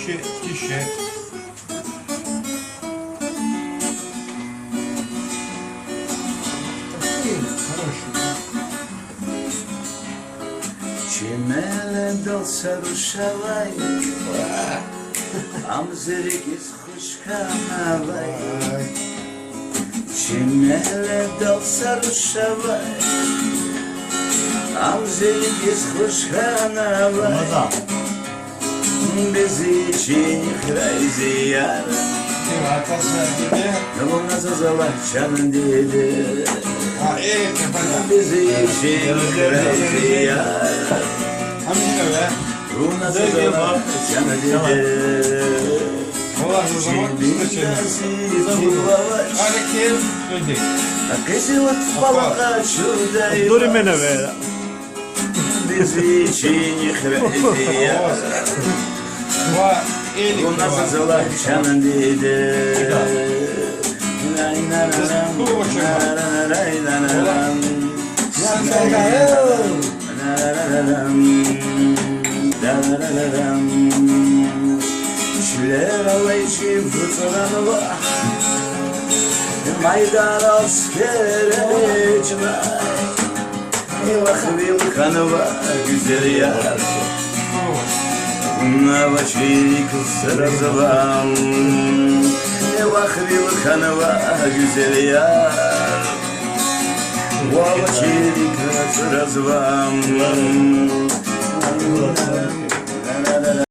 тише. Чимеле дался рушавай, амзерик из хушканавай. Чимеле дался рушавай, амзерик из хушканавай. Без ичини храйзияр, Луна зазала чан деде. Без ичини храйзияр, Луна зазала чан деде. Акесилат палака чудай. Dur beni be. Без ичини храйзияр, Луна зазала чан деде. Şiler alayçı fırtınalı Maydar askere cınay Vakvim kanıva güzel yar На вечері сразовам Вахвил ханова güzel вечері сразовам